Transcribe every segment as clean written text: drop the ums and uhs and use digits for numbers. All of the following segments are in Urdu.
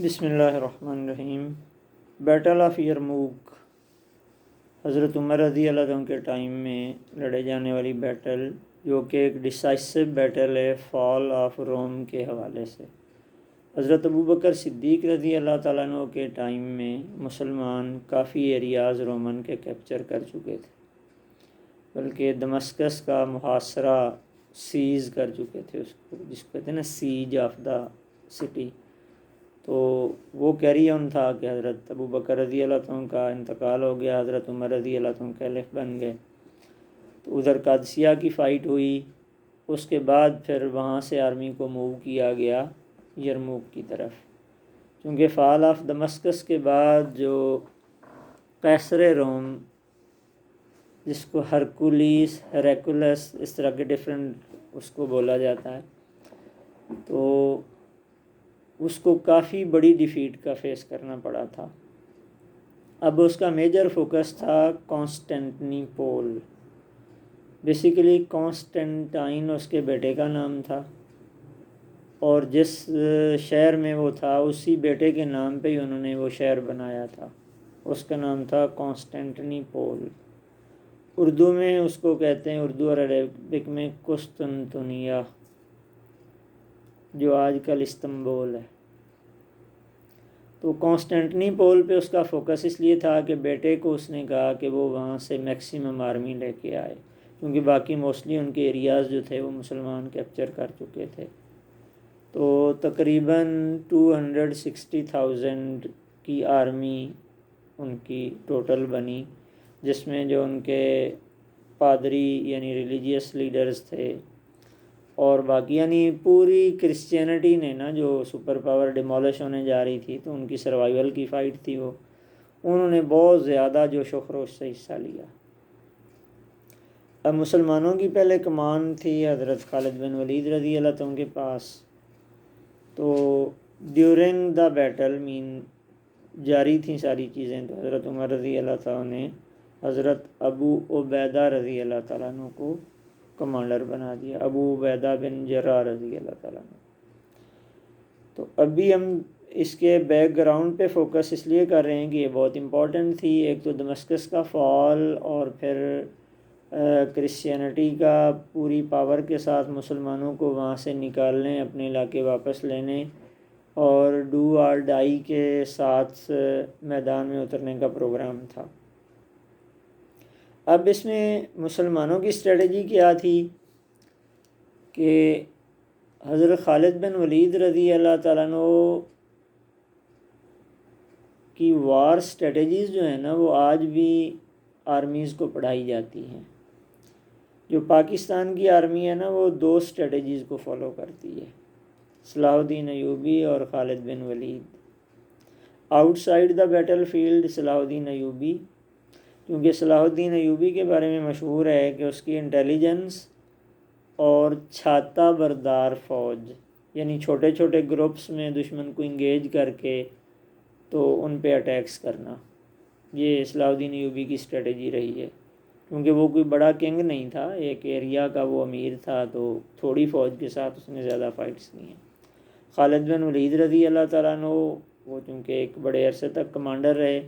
بسم اللہ الرحمن الرحیم۔ بیٹل آف یرموک حضرت عمر رضی اللہ عنہ کے ٹائم میں لڑے جانے والی بیٹل، جو کہ ایک ڈیسائسو بیٹل ہے فال آف روم کے حوالے سے۔ حضرت ابوبکر صدیق رضی اللہ تعالیٰ عنہ کے ٹائم میں مسلمان کافی ایریاز رومن کے کیپچر کر چکے تھے، بلکہ دمسکس کا محاصرہ سیز کر چکے تھے، اس کو جس کو کہتے ہیں نا سیج آف دا سٹی۔ تو وہ کیری آن تھا کہ حضرت ابوبکر رضی اللہ عنہ کا انتقال ہو گیا، حضرت عمر رضی اللہ عنہ خلیفہ بن گئے۔ تو ادھر قادسیہ کی فائٹ ہوئی، اس کے بعد پھر وہاں سے آرمی کو موو کیا گیا یرموک کی طرف، چونکہ فال آف دمسکس کے بعد جو قیصر روم، جس کو ہرکولیس، ہیریکولس، اس طرح کے ڈیفرنٹ اس کو بولا جاتا ہے، تو اس کو کافی بڑی ڈیفیٹ کا فیس کرنا پڑا تھا۔ اب اس کا میجر فوکس تھا کانسٹینٹنی پول۔ بیسیکلی کانسٹینٹائن اس کے بیٹے کا نام تھا، اور جس شہر میں وہ تھا اسی بیٹے کے نام پہ ہی انہوں نے وہ شہر بنایا تھا، اس کا نام تھا کانسٹینٹنی پول۔ اردو میں اس کو کہتے ہیں، اردو اور عربک میں قسطنطنیہ، جو آج کل استنبول ہے۔ تو کانسٹینٹنی پول پہ اس کا فوکس اس لیے تھا کہ بیٹے کو اس نے کہا کہ وہ وہاں سے میکسیمم آرمی لے کے آئے، کیونکہ باقی موسٹلی ان کے ایریاز جو تھے وہ مسلمان کیپچر کر چکے تھے۔ تو تقریباً 260,000 کی آرمی ان کی ٹوٹل بنی، جس میں جو ان کے پادری یعنی ریلیجیس لیڈرز تھے، اور باقی یعنی پوری کرسچینٹی نے نا جو سپر پاور ڈیمولش ہونے جا رہی تھی، تو ان کی سروائیول کی فائٹ تھی وہ، انہوں نے بہت زیادہ جوش و خروش سے حصہ لیا۔ اب مسلمانوں کی پہلے کمان تھی حضرت خالد بن ولید رضی اللہ عنہ کے پاس، تو ڈیورنگ دا بیٹل جاری تھیں ساری چیزیں، تو حضرت عمر رضی اللہ تعالیٰ نے حضرت ابو عبیدہ رضی اللہ تعالیٰ عنہ کو کمانڈر بنا دیا، ابو عبیدہ بن جراح رضی اللہ تعالیٰ عنہ۔ تو ابھی ہم اس کے بیک گراؤنڈ پہ فوکس اس لیے کر رہے ہیں کہ یہ بہت امپورٹنٹ تھی، ایک تو دمسکس کا فال، اور پھر کرسچینٹی کا پوری پاور کے ساتھ مسلمانوں کو وہاں سے نکالنے، اپنے علاقے واپس لینے، اور ڈو آر ڈائی کے ساتھ میدان میں اترنے کا پروگرام تھا۔ اب اس میں مسلمانوں کی اسٹریٹجی کیا تھی کہ حضرت خالد بن ولید رضی اللہ تعالیٰ عنہ کی وار اسٹریٹجیز جو ہیں نا، وہ آج بھی آرمیز کو پڑھائی جاتی ہیں۔ جو پاکستان کی آرمی ہے نا، وہ 2 اسٹریٹجیز کو فالو کرتی ہے، صلاح الدین ایوبی اور Khalid bin Walid. Outside the battle field Salahuddin Ayubi, کیونکہ صلاح الدین ایوبی کے بارے میں مشہور ہے کہ اس کی انٹیلیجنس اور چھاتا بردار فوج، یعنی چھوٹے چھوٹے گروپس میں دشمن کو انگیج کر کے تو ان پہ اٹیکس کرنا، یہ صلاح الدین ایوبی کی اسٹریٹجی رہی ہے۔ کیونکہ وہ کوئی بڑا کنگ نہیں تھا، ایک ایریا کا وہ امیر تھا، تو تھوڑی فوج کے ساتھ اس نے زیادہ فائٹس کی ہیں۔ خالد بن ولید رضی اللہ تعالیٰ عنہ، وہ چونکہ ایک بڑے عرصے تک کمانڈر رہے،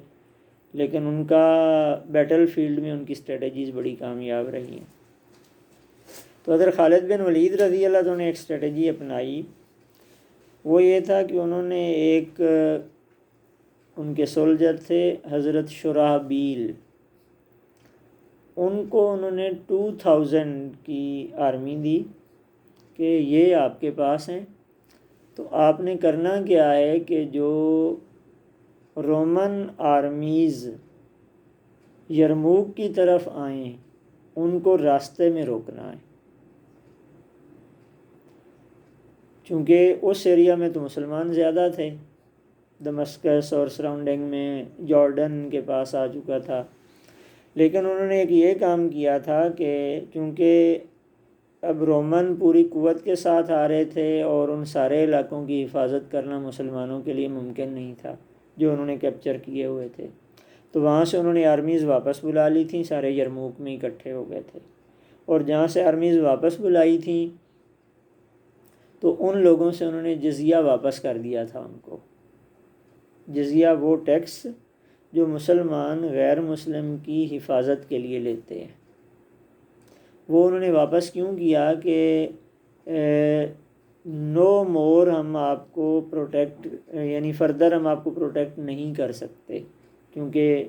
لیکن ان کا بیٹل فیلڈ میں ان کی اسٹریٹجیز بڑی کامیاب رہی ہیں۔ تو حضرت خالد بن ولید رضی اللہ عنہ نے ایک اسٹریٹجی اپنائی، وہ یہ تھا کہ انہوں نے ایک ان کے سولجر تھے حضرت شرحبیل، ان کو انہوں نے 2000 کی آرمی دی کہ یہ آپ کے پاس ہیں، تو آپ نے کرنا کیا ہے کہ جو رومن آرمیز یرموک کی طرف آئیں ان کو راستے میں روکنا ہے، چونکہ اس ایریا میں تو مسلمان زیادہ تھے، دمسکس اور سراؤنڈنگ میں جارڈن کے پاس آ چکا تھا۔ لیکن انہوں نے ایک یہ کام کیا تھا کہ چونکہ اب رومن پوری قوت کے ساتھ آ رہے تھے، اور ان سارے علاقوں کی حفاظت کرنا مسلمانوں کے لیے ممکن نہیں تھا جو انہوں نے کیپچر کیے ہوئے تھے، تو وہاں سے انہوں نے آرمیز واپس بلا لی تھیں، سارے یرموک میں اکٹھے ہو گئے تھے، اور جہاں سے آرمیز واپس بلائی تھیں تو ان لوگوں سے انہوں نے جزیہ واپس کر دیا تھا ان کو، جزیہ وہ ٹیکس جو مسلمان غیر مسلم کی حفاظت کے لیے لیتے ہیں، وہ انہوں نے واپس کیوں کیا کہ نو مور ہم آپ کو پروٹیکٹ یعنی فردر ہم آپ کو پروٹیکٹ نہیں کر سکتے، کیونکہ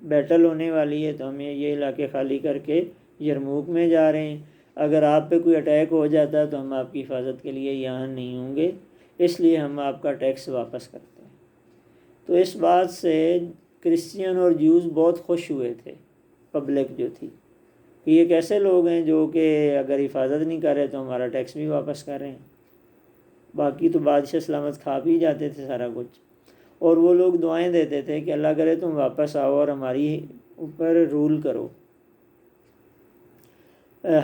بیٹل ہونے والی ہے تو ہمیں یہ علاقے خالی کر کے یرموک میں جا رہے ہیں، اگر آپ پہ کوئی اٹیک ہو جاتا ہے تو ہم آپ کی حفاظت کے لیے یہاں نہیں ہوں گے، اس لیے ہم آپ کا ٹیکس واپس کرتے ہیں۔ تو اس بات سے کرسچین اور جیوز بہت خوش ہوئے تھے، پبلک جو تھی کہ یہ کیسے لوگ ہیں جو کہ اگر حفاظت نہیں کر رہے تو ہمارا ٹیکس بھی واپس کر رہے ہیں، باقی تو بادشاہ سلامت کھا بھی جاتے تھے سارا کچھ، اور وہ لوگ دعائیں دیتے تھے کہ اللہ کرے تم واپس آؤ اور ہماری اوپر رول کرو۔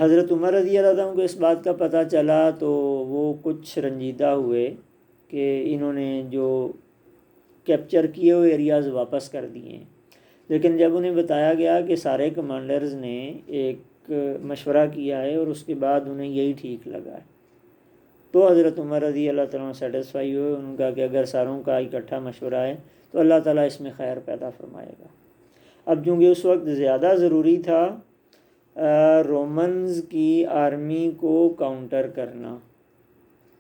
حضرت عمر رضی اللہ عنہ کو اس بات کا پتہ چلا تو وہ کچھ رنجیدہ ہوئے کہ انہوں نے جو کیپچر کیے ہوئے ایریاز واپس کر دیے ہیں، لیکن جب انہیں بتایا گیا کہ سارے کمانڈرز نے ایک مشورہ کیا ہے اور اس کے بعد انہیں یہی ٹھیک لگا ہے، تو حضرت عمر رضی اللہ تعالیٰ سیٹسفائی ہوئے، ان کا کہ اگر ساروں کا اکٹھا مشورہ ہے تو اللہ تعالیٰ اس میں خیر پیدا فرمائے گا۔ اب چونکہ اس وقت زیادہ ضروری تھا رومنز کی آرمی کو کاؤنٹر کرنا،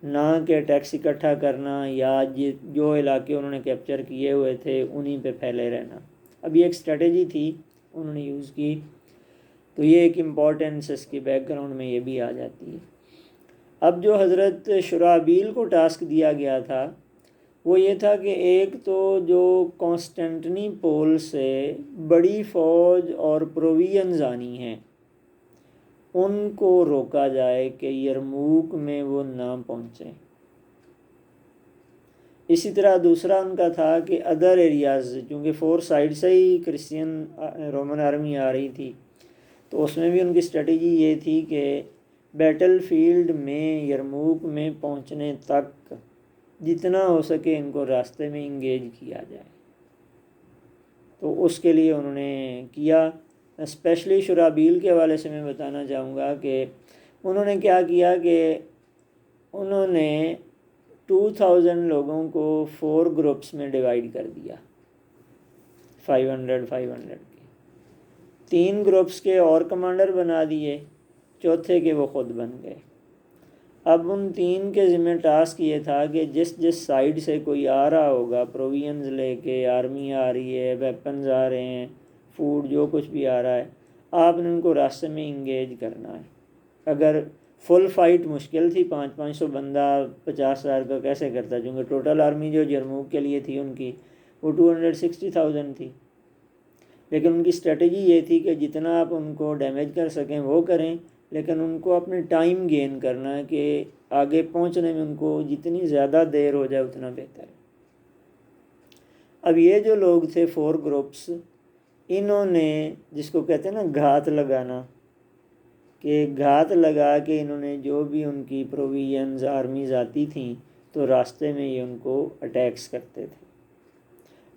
نہ کہ ٹیکس اکٹھا کرنا یا جو علاقے انہوں نے کیپچر کیے ہوئے تھے انہی پہ پھیلے رہنا۔ اب یہ ایک اسٹریٹجی تھی انہوں نے یوز کی، تو یہ ایک امپورٹنس اس کے بیک گراؤنڈ میں یہ بھی آ جاتی ہے۔ اب جو حضرت شرحبیل کو ٹاسک دیا گیا تھا وہ یہ تھا کہ ایک تو جو کانسٹنٹنی پول سے بڑی فوج اور پروویژنز آنی ہیں ان کو روکا جائے کہ یرموک میں وہ نہ پہنچیں۔ اسی طرح دوسرا ان کا تھا کہ ادر ایریاز، چونکہ 4 سائڈ سے ہی کرسچین رومن آرمی آ رہی تھی، تو اس میں بھی ان کی اسٹریٹجی یہ تھی کہ بیٹل فیلڈ میں یرموک میں پہنچنے تک جتنا ہو سکے ان کو راستے میں انگیج کیا جائے۔ تو اس کے لیے انہوں نے کیا، اسپیشلی شرحبیل کے حوالے سے میں بتانا چاہوں گا کہ انہوں نے کیا کیا کہ انہوں نے 2000 لوگوں کو 4 گروپس میں ڈیوائیڈ کر دیا، 500 کے 3 گروپس کے اور کمانڈر بنا دیے، چوتھے کے وہ خود بن گئے۔ اب ان 3 کے ذمہ ٹاسک یہ تھا کہ جس سائیڈ سے کوئی آ رہا ہوگا، پروویژنز لے کے، آرمی آ رہی ہے، ویپنز آ رہے ہیں، فوڈ جو کچھ بھی آ رہا ہے، آپ نے ان کو راستے میں انگیج کرنا ہے۔ اگر فل فائٹ مشکل تھی، 500 بندہ 50,000 کا کیسے کرتا، چونکہ ٹوٹل آرمی جو یرموک کے لیے تھی ان کی وہ 260,000 تھی، لیکن ان کی اسٹریٹجی یہ تھی کہ جتنا آپ ان کو ڈیمیج کر سکیں وہ کریں، لیکن ان کو اپنے ٹائم گین کرنا ہے کہ آگے پہنچنے میں ان کو جتنی زیادہ دیر ہو جائے اتنا بہتر ہے۔ اب یہ جو لوگ تھے 4 گروپس، انہوں نے جس کو کہتے ہیں نا گھات لگانا، کہ گھات لگا کے انہوں نے جو بھی ان کی پروویژنز آرمیز آتی تھیں تو راستے میں یہ ان کو اٹیکس کرتے تھے،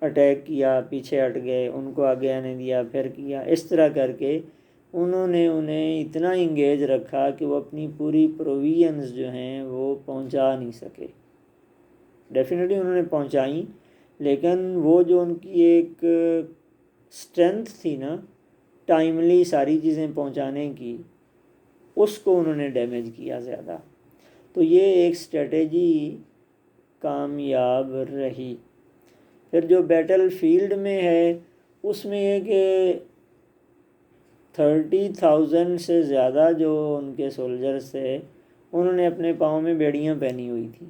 اٹیک کیا، پیچھے ہٹ گئے، ان کو آگے آنے دیا، پھر کیا، اس طرح کر کے انہوں نے انہیں اتنا انگیج رکھا کہ وہ اپنی پوری پروویژنز جو ہیں وہ پہنچا نہیں سکے۔ ڈیفینیٹلی انہوں نے پہنچائیں، لیکن وہ جو ان کی ایک اسٹرینتھ تھی نا ٹائملی ساری چیزیں پہنچانے کی، اس کو انہوں نے ڈیمیج کیا زیادہ۔ تو یہ ایک اسٹریٹجی کامیاب رہی۔ پھر جو بیٹل فیلڈ میں ہے اس میں یہ کہ 30,000 سے زیادہ جو ان کے سولجرز تھے انہوں نے اپنے پاؤں میں بیڑیاں پہنی ہوئی تھیں،